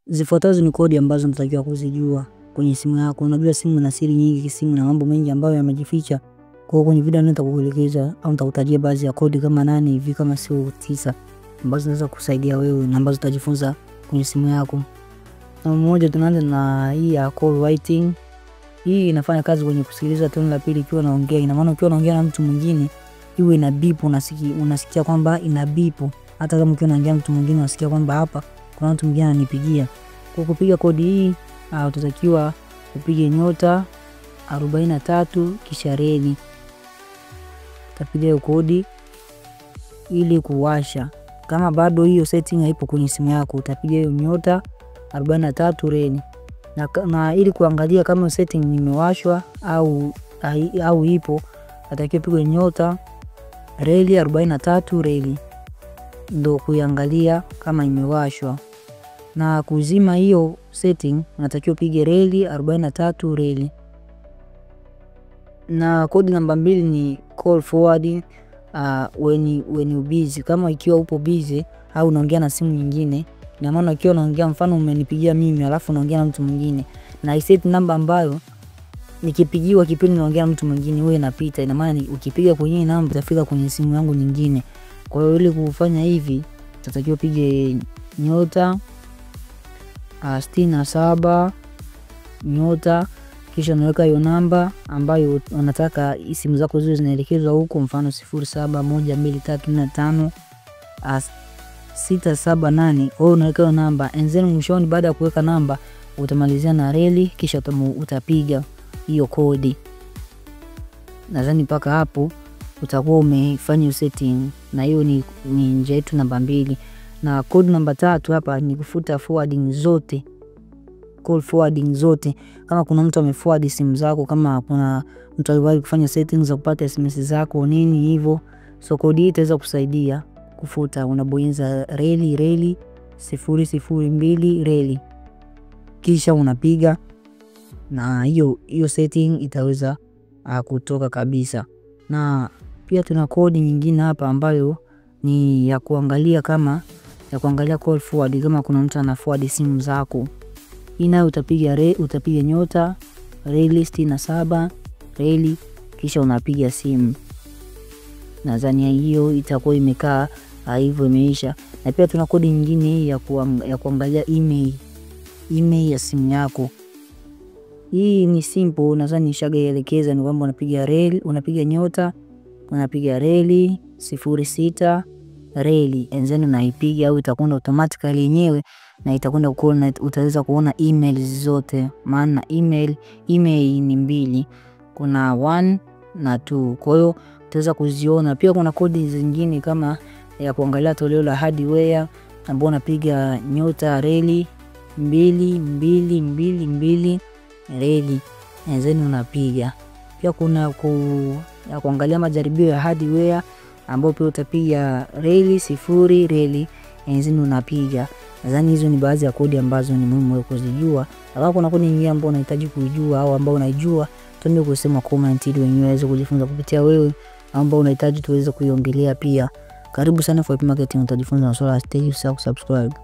Zifuatazo ni kodi ambazo unatakiwa kuzijua kwenye simu yako. Unajua simu ina siri nyingi, simu na mambo mengi ambayo yamejificha. Kwa hiyo kwenye video nitakuelekeza au nitakutajia baadhi ya kodi kama 8 hivi kama sio 9 ambazo zinaweza kusaidia wewe na ambazo utajifunza kwenye simu yako. Na mmoja tunaanza na hii ya call writing. Hii inafanya kazi kwenye kusikiliza tone la pili ikiwa unaongea. Ina maana ukiwa unaongea na mtu mwingine iwe ina beep, unasikia kwamba ina beep. Hata kama ukiwa unaongea na mtu mwingine unasikia kwamba hapa kuna mtu mwingine ananipigia. Kwa kupiga kodi hii utatakiwa upige *43 kisha reli. Utapiga hiyo kodi ili kuwasha. Kama bado hiyo setting haipo kwenye simu yako utapiga hiyo *43 reli. Na ili kuangalia kama setting imewashwa au ipo utakiwa piga reli 43 reli ndio kuangalia kama imewashwa. Na kuzima hiyo setting unatakiwa pige reli 43 reli. Na kodi namba 2 ni call forward when you busy. Kama ikiwa upo busy au unaongea na simu nyingine, ina maana ikiwa unaongea mfano umenipigia mimi alafu unaongea na mtu mwingine na iset namba ambayo nikipigiwa kipindi naongea na mtu mwingine wewe inapita, ina maana ukipiga kwenye namba itafika kwenye simu yangu nyingine. Kwa hiyo ili kufanya hivi utatakiwa pige *67 kisha unaweka hiyo namba ambayo unataka simu zako ziwe zinaelekezwa huko, mfano 071235 au unaweka hiyo namba and then mwishoni baada ya kuweka namba utamalizia na reli kisha utapiga hiyo kodi. Nadhani mpaka hapo utakuwa umefanya setting, na hiyo ni njia yetu namba 2. Na kodi namba 3 hapa ni kufuta forwarding zote, call forwarding zote. Kama kuna mtu ameforward simu zako, kama kuna mtu aliwahi kufanya settings za kupata SMS zako nini hivyo, so kodi hii itaweza kusaidia kufuta. Unabonyeza reli 002 reli kisha unapiga na hiyo setting itaweza kutoka kabisa. Na pia tuna kodi nyingine hapa ambayo ni ya kuangalia call forward, kama kuna mtu ana forward simu zako. Hii nayo utapiga reli 67 reli kisha unapiga simu. Nadhani hiyo itakuwa imekaa hivyo imeisha. Na pia tuna kodi nyingine hii ya kuangalia email ya simu yako. Hii ni simple, nadhani nishagaelekeza. Ni kwamba unapiga reli, unapiga reli 06 reli and then unaipiga au itakwenda automatically yenyewe na itakwenda kuona, utaweza kuona emails zote. Maana email ni 2, kuna 1 na 2, kwa hiyo utaweza kuziona. Pia kuna kodi zingine kama ya kuangalia toleo la hardware ambapo unapiga reli 222 reli and then unapiga. Pia kuna ya kuangalia majaribio ya hardware ambapo pia utapiga reli 0 reli and then unapiga. Nadhani hizo ni baadhi ya kodi ambazo ni muhimu wewe kuzijua. Kama kuna kodi nyingine ambayo unahitaji kujua au ambayo unaijua, tuambie kusema comment ili wenyewe waweze kujifunza kupitia wewe, ambao unahitaji tuweze kuiongelea pia. Karibu sana FYP Marketing, utajifunza masuala ya stage, subscribe.